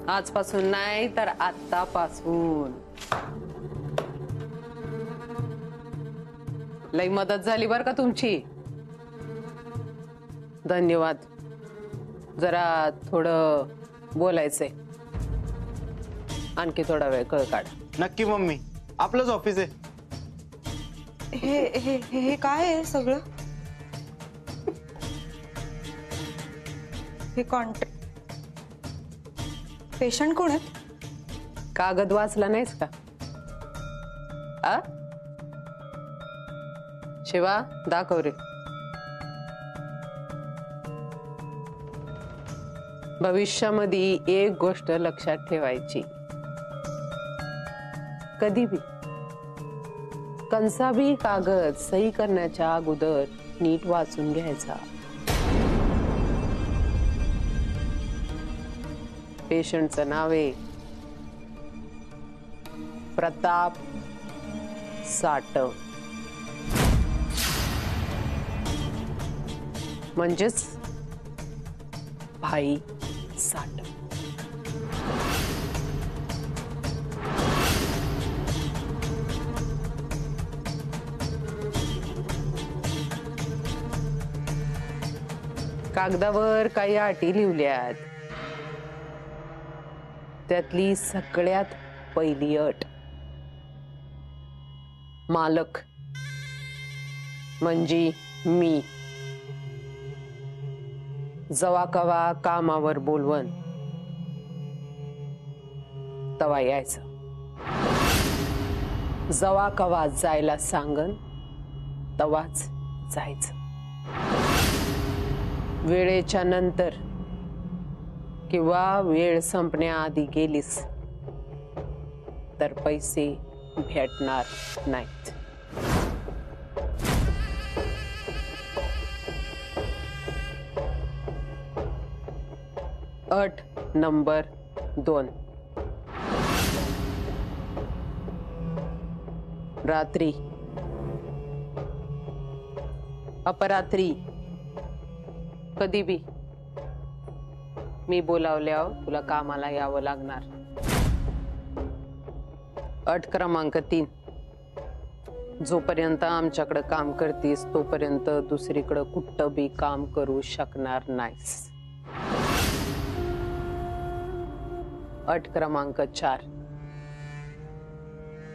आजपासून नाही तर आतापासून. लई मदत झाली बर का तुमची. धन्यवाद. जरा थोडं बोलायचंय. आणखी थोडा वेळ कळ काढ. नक्की मम्मी, आपलंच ऑफिस आहे. हे हे हे काय आहे सगळं? हे कॉन्टॅक्ट पेशंट कोण आहेत? कागद वाचला नाहीस का? आ शिवा दाखव रे. भविष्यामध्ये एक गोष्ट लक्षात ठेवायची. कधी भी कंसा भी कागद सही करण्याच्या अगोदर नीट वाचून घ्यायचा. पेशंटचं नाव आहे प्रताप साटम. म्हणजेच भाई साटम. कागदावर काही अटी लिहिल्यात. त्यातली सगळ्यात पहिली अट, मालक म्हणजे मी जवा कवा कामावर बोलवन तवा यायचं. जवा कवा जायला सांगन तवाच जायचं. वेळेच्या नंतर किंवा वेळ संपण्याआधी गेलीस तर पैसे भेटणार नाहीत. अट नंबर 2, रात्री अपरात्री कधी बी मी बोलावल्यावर तुला कामाला यावं लागणार. अट क्रमांक 3, जोपर्यंत आमच्याकडे काम करतीस तोपर्यंत दुसरीकडे कुठं बी काम करू शकणार नाहीस. अट क्रमांक 4,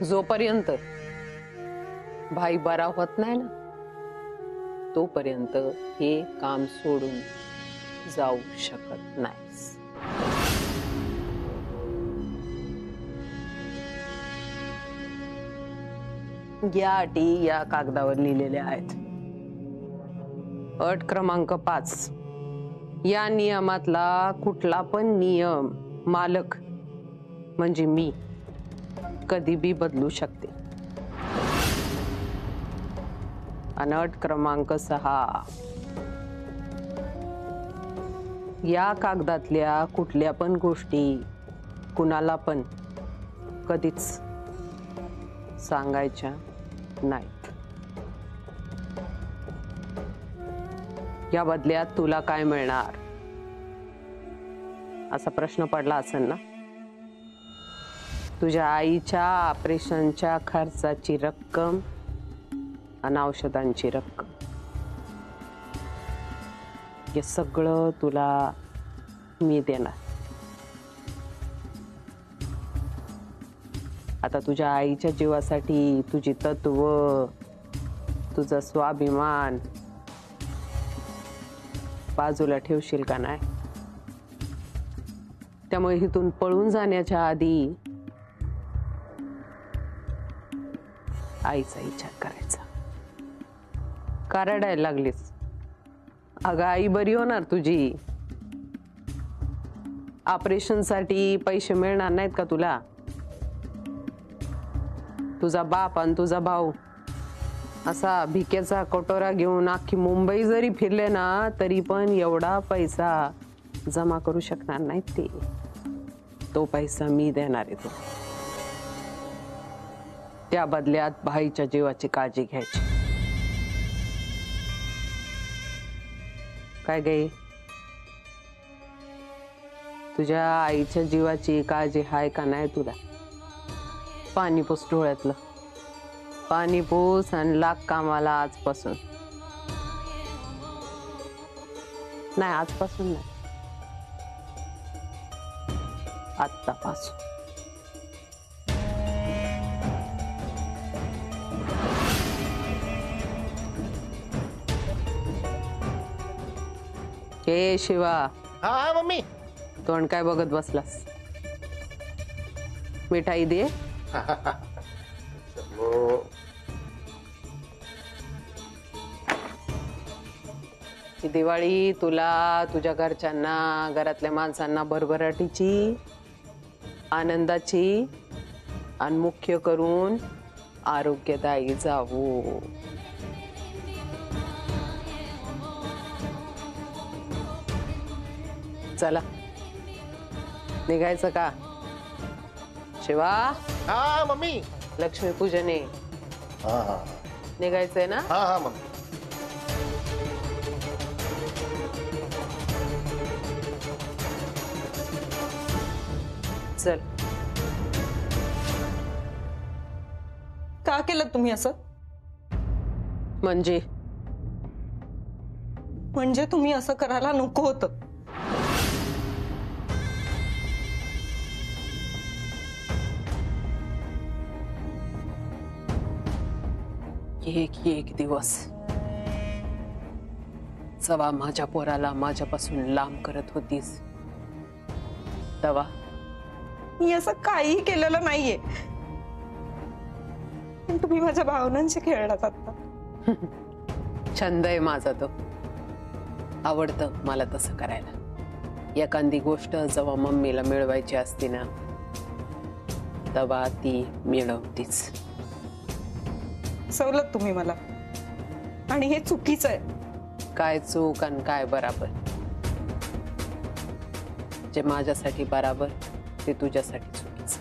जोपर्यंत भाई बरा होत नाही ना तोपर्यंत हे काम सोडून जाऊ शकत नाहीस. या अटी या कागदावर लिहिलेल्या आहेत. अट क्रमांक 5, या नियमातला कुठला पण नियम मालक म्हणजे मी कधी बी बदलू शकते. आणि अट क्रमांक 6, या कागदातल्या कुठल्या पण गोष्टी कुणाला पण कधीच सांगायच्या नाहीत. या बदल्यात तुला काय मिळणार असा प्रश्न पडला असेल ना. तुझ्या आईच्या ऑपरेशनच्या खर्चाची रक्कम आणि औषधांची रक्कम हे सगळं तुला मी देणार. आता तुझ्या आईच्या जीवासाठी तुझी तत्व, तुझा स्वाभिमान बाजूला ठेवशील का नाही. त्यामुळे इथून पळून जाण्याच्या आधी आईचा विचार करायचा. का रडायला लागलीस? अगं आई बरी होणार तुझी. ऑपरेशन साठी पैसे मिळणार नाहीत का तुला? तुझा बाप आणि तुझा भाऊ असा भिकेचा कटोरा घेऊन अख्खी मुंबई जरी फिरले ना तरी पण एवढा पैसा जमा करू शकणार नाहीत ते. तो पैसा मी देणार आहे तुला. त्या बदल्यात भाईच्या जीवाची काळजी घ्यायची. काय गे? तुझ्या आईच्या जीवाची काळजी हाय का नाही तुला? पाणी पुस डोळ्यातलं, पाणी पुस आणि लाग कामाला आजपासून. नाही आजपासून नाही, आत्तापासून. हे शिवा, हा हा मम्मी. तोंड काय बघत बसलास? मिठाई दे. ही दिवाळी तुला, तुझ्या घरच्यांना, घरातल्या माणसांना भरभराटीची, आनंदाची आणि मुख्य करून आरोग्यदायी जावो. चला निघायचं का? शिवा, हा मम्मी. लक्ष्मीपूजन आहे, हा हा निघायचंय ना? हा हा मम्मी. चल. का केलं तुम्ही असं? म्हणजे म्हणजे तुम्ही असं करायला नको होतं. एक दिवस जवा माझ्या पोराला माझ्यापासून लांब करत होतीस तवा मी असं काहीही केलेलं नाहीये, पण तुम्ही माझ्या भावनांशी खेळलात आता. छंद आहे माझा तो, आवडतं मला तसं करायला. एखादी गोष्ट जेव्हा मम्मीला मिळवायची असते ना तेव्हा ती मिळवतीच. सवलत तुम्ही मला, आणि हे चुकीचं आहे. काय चूक आणि काय बराबर? जे माझ्यासाठी बराबर ते तुझ्यासाठी चुकीचं,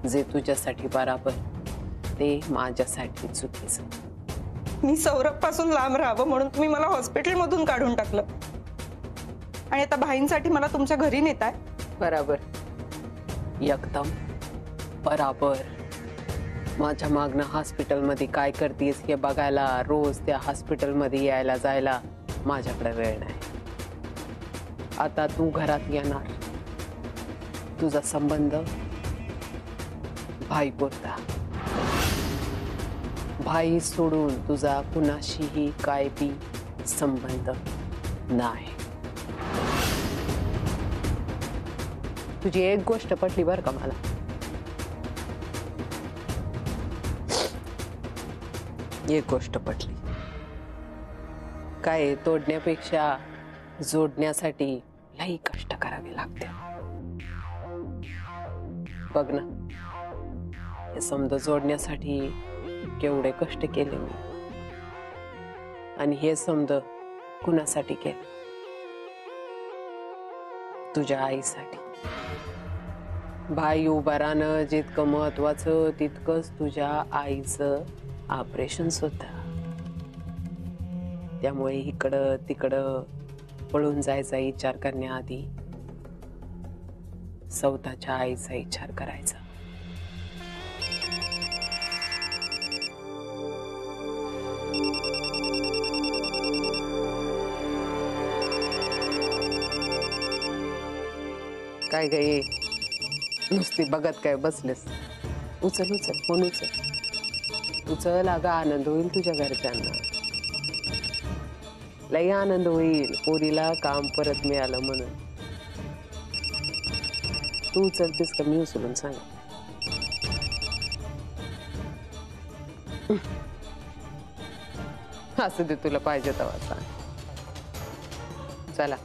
जे तुझ्यासाठी बराबर ते माझ्यासाठी चुकीचं. मी सौरभ पासून लांब राहावं म्हणून तुम्ही मला हॉस्पिटल मधून काढून टाकलं, आणि आता भाईंसाठी मला तुमच्या घरी नेताय. बराबर, एकदम बराबर. माझ्या मागणं हॉस्पिटलमध्ये काय करतेस हे बघायला रोज त्या हॉस्पिटलमध्ये यायला जायला माझ्याकडे वेळ नाही. आता तू घरात येणार, तुझा संबंध भाई पुरता. भाई सोडून तुझा कुणाशीही काय बी संबंध नाही. तुझी एक गोष्ट पटली बर का मला. एक गोष्ट पटली. काय तोडण्यापेक्षा जोडण्यासाठी लई कष्ट करावे लागते. बघ ना, हे समजा जोडण्यासाठी केवढे कष्ट केले मी, आणि हे समजा कुणासाठी केले? तुझ्या आईसाठी. भाई उभा राहणं जितकं महत्वाचं तितकंच तुझ्या आईचं ऑपरेशन सुद्धा. त्यामुळे इकडं तिकडं पळून जायचा विचार करण्याआधी स्वतःच्या आईचा विचार करायचा. काय गे नुसती बघत काय बसलेस? उचल उचल फोन उचल उचल. अगं आनंद होईल तुझ्या घरच्यांना, लई आनंद होईल पोरीला काम परत मिळालं म्हणून. तू उचलतेस का मी उचलून सांग? असं दे तुला पाहिजे तेव्हा सांग. चला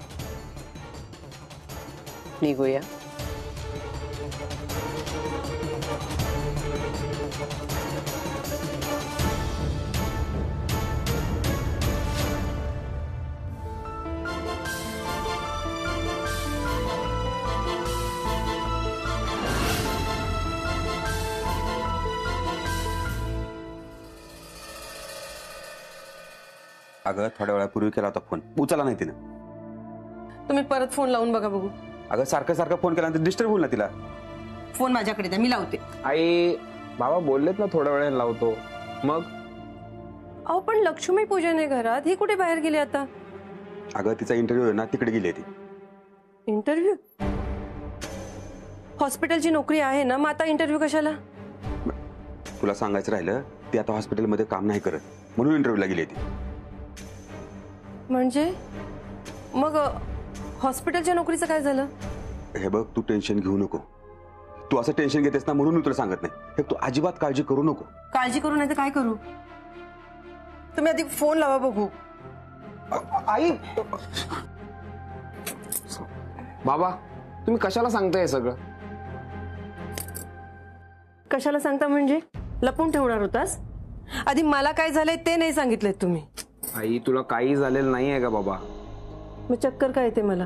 निघूया. अगं थोड्या वेळापूर्वी केला होता फोन, उचला नाही तिनं. तुम्ही परत फोन लावून बघा बघू. अगं सारखं सारखं फोन केल्यानंतर डिस्टर्ब होईल ना तिला. फोन माझ्याकडे द्या, मी लावते. आई बाबा बोललेत ना थोड्या वेळाने लावतो. मग अहो पण लक्ष्मी पूजन आहे घरात, ही कुठे बाहेर गेली आता? अगं तिचा इंटरव्ह्यू आहे ना, तिकडे गेली ती. इंटरव्ह्यू? हॉस्पिटलची नोकरी आहे ना, मग आता इंटरव्ह्यू कशाला? तुला सांगायचं राहिलं, ती आता हॉस्पिटलमध्ये काम नाही करत म्हणून इंटरव्ह्यूला गेली ती. म्हणजे मग हॉस्पिटलच्या नोकरीचं काय झालं? हे बघ, तू टेन्शन घेऊ नको. तू असं टेन्शन घेतेस ना म्हणून मी तुला सांगत नाही. हे तू अजिबात काळजी करू नको. काळजी करू नाही तर काय करू? तुम्ही आधी फोन लावा बघू. आई बाबा तुम्ही कशाला सांगताय हे सगळं? कशाला सांगता म्हणजे? लपून ठेवणार होतास? आधी मला काय झालंय ते नाही सांगितलंय तुम्ही. आई तुला काही झालेलं नाही आहे का बाबा? मग चक्कर काय येते मला?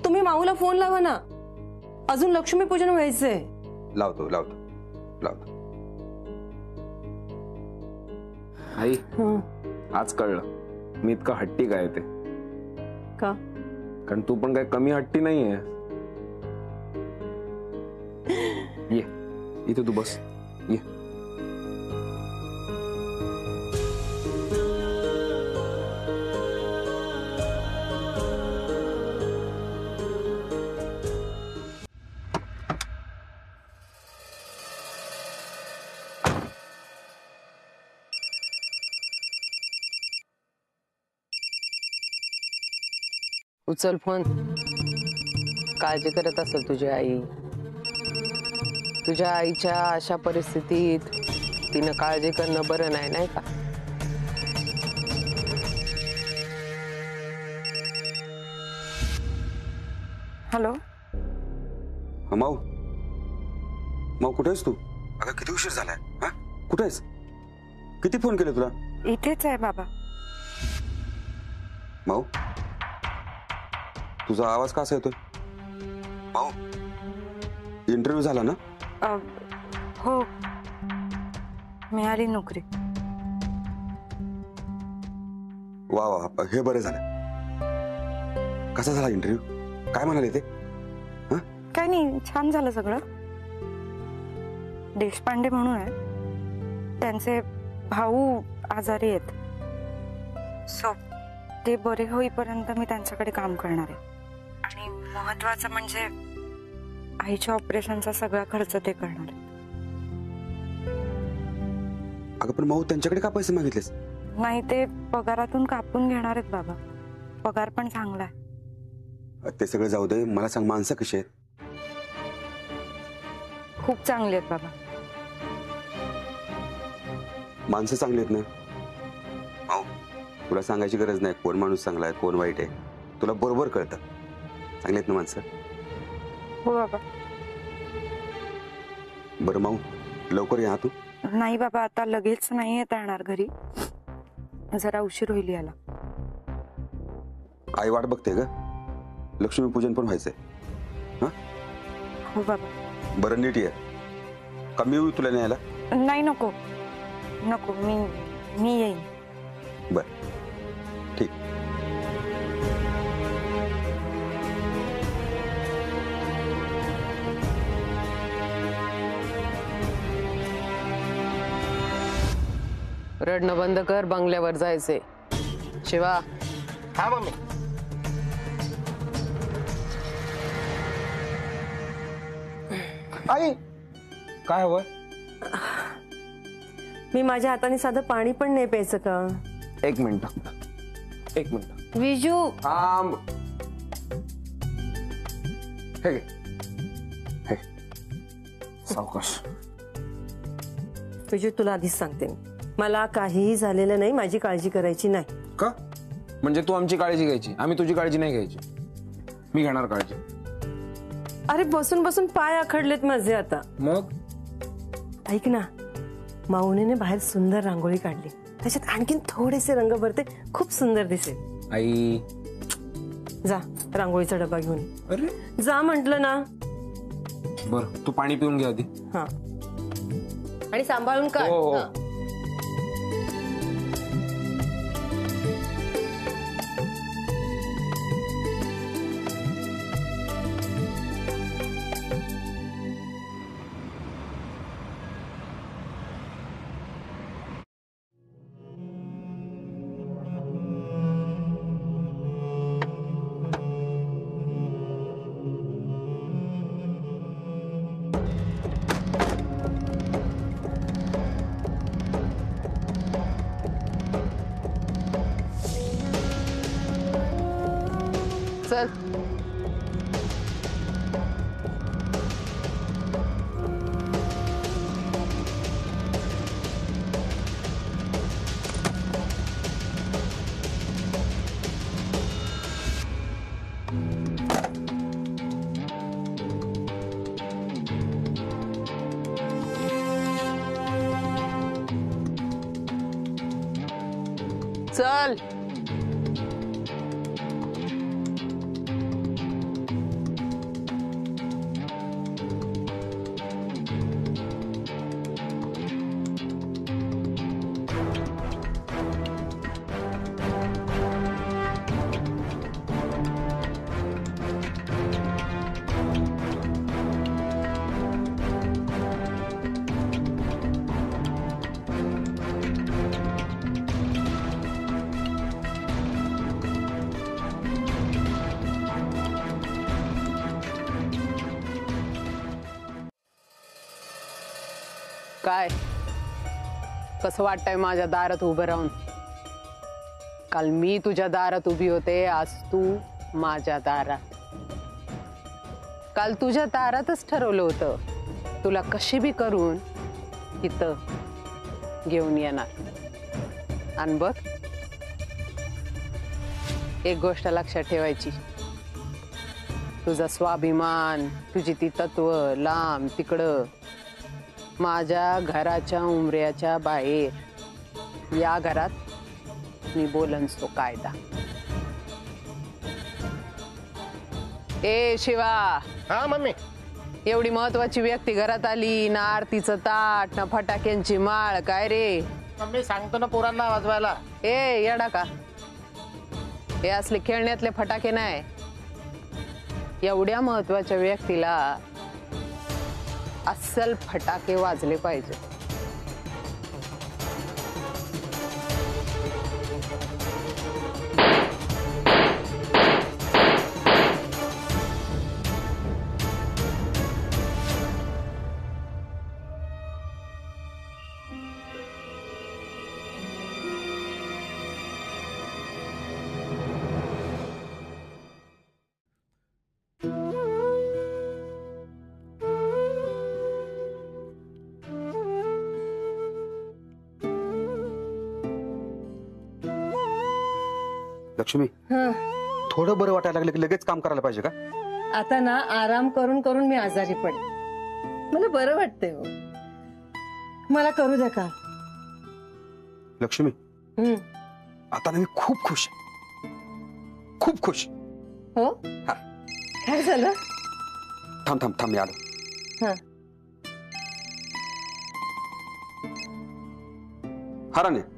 तुम्ही माऊला फोन लावा ना, अजून लक्ष्मीपूजन व्हायचंय. लावतो लावतो लावतो. आई आज कळलं मी इतका हट्टी काय ते. का? कारण तू पण काय कमी हट्टी नाहीये. ये इथे तू बस. ये उचल फोन. काळजी करत असेल तुझी आई. तुझ्या आईच्या अशा परिस्थितीत तिनं काळजी करणं बरं नाही, नाही का? हॅलो. माऊ माऊ कुठे आहेस तू? अगं किती उशीर झालाय. हा कुठे आहेस? किती फोन केले तुला? इथेच आहे बाबा. माऊ तुझा आवाज कसा येतोय? माऊ इंटरव्ह्यू झाला ना? हो, मिळाली नोकरी. वा वा, हे बरं झालं. कसा झाला इंटरव्ह्यू? काय म्हणाले ते? काय नाही, छान झालं सगळं. देशपांडे म्हणून आहे, त्यांचे भाऊ आजारी आहेत, सो ते बरे होईपर्यंत मी त्यांच्याकडे काम करणार आहे. आणि महत्वाचं म्हणजे आईच्या ऑपरेशनचा सगळा खर्च ते करणार आहेत. अगं पण माऊ त्यांच्याकडे का पैसे मागितलेस? नाही, ते पगारातून कापून घेणार आहेत बाबा. पगार पण चांगला आहे. ते सगळं जाऊ दे, मला सांग माणसं कशी आहेत? खूप चांगले आहेत बाबा. माणसं चांगली आहेत ना? माऊ तुला सांगायची गरज नाही कोण माणूस चांगला आहे कोण वाईट आहे. तुला बरोबर कळतं. चांगली आहेत ना माणसं? हो बाबा. बरं माऊ लवकर या तू. नाही बाबा, आता लगेच नाही येता येणार घरी, जरा उशीर होईल याला. आई वाट बघते ग. लक्ष्मीपूजन पण व्हायचंय. हा हो बाबा. बरं नीट ये. कमी येऊ तुला न्यायला? नाही, नको नको, मी येईन. बर ठीक. रडणं बंद कर, बंगल्यावर जायचे. शिवा. हा मम्मी. आई काय हवंय? मी माझ्या हाताने साधं पाणी पण नाही प्यायचं का? एक मिनिट एक मिनिट. विजू थांब. हे घे. हे सावकाश. विजू तुला आधीच सांगते, मला काहीही झालेलं नाही, माझी काळजी करायची नाही. का? म्हणजे तू आमची काळजी घ्यायची, आम्ही तुझी काळजी नाही घ्यायची? मी घेणार काळजी. अरे बसून बसून पाय आखडलेत माझे आता. मग ऐक ना, माऊने बाहेर सुंदर रांगोळी काढली, त्याच्यात आणखीन थोडेसे रंग भरते, खूप सुंदर दिसेल. आई जा रांगोळीचा डबा घेऊन. अरे जा म्हंटल ना. बर तू पाणी पिऊन घे आधी. हा आणि सांभाळून काढ. हो, हो. हा. चल. चल. काय कसं वाटतंय माझ्या दारात उभं राहून? काल मी तुझ्या दारात उभी होते, आज तू माझ्या दारात. काल तुझ्या दारातच ठरवलं होतं तुला कशी बी करून इथं घेऊन येणार. आणि बघ, एक गोष्ट लक्षात ठेवायची, तुझा स्वाभिमान, तुझी ती तत्व लांब तिकडं माझ्या घराच्या उंबऱ्याच्या बाहेर. या घरात मी बोलन तो कायदा. ए शिवा, हा मम्मी. एवढी महत्वाची व्यक्ती घरात आली ना, आरतीचं ताट ना फटाक्यांची माळ, काय रे? मम्मी सांगतो ना पोरांना वाजवायला. ए येडा का? हे असले खेळण्यातले फटाके नाही. एवढ्या महत्वाच्या व्यक्तीला अस्सल फटाके वाजले पाहिजे. लक्ष्मी, थोडं बरं वाटायला लागलं की लगेच काम करायला पाहिजे का? आता ना आराम करून करून मी आजारी पडे. मला बरं वाटतंय हो. मला करू द्या का? लक्ष्मी, आता ना मी खूप खुश आहे, खूप खुश. हो, हा. काय झालं? थांब थांब थांब, मी आलो. हा. हराने,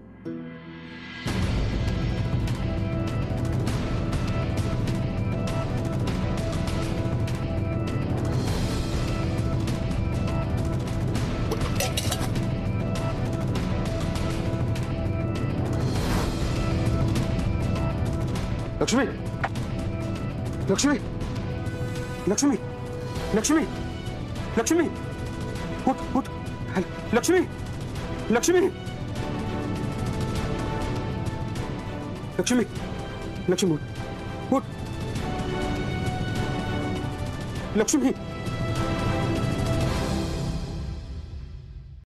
लक्ष्मी, लक्ष्मी, लक्ष्मी, लक्ष्मी, लक्ष्मी, उठ उठ. लक्ष्मी, लक्ष्मी, लक्ष्मी, लक्ष्मी, उठ उठ. लक्ष्मी.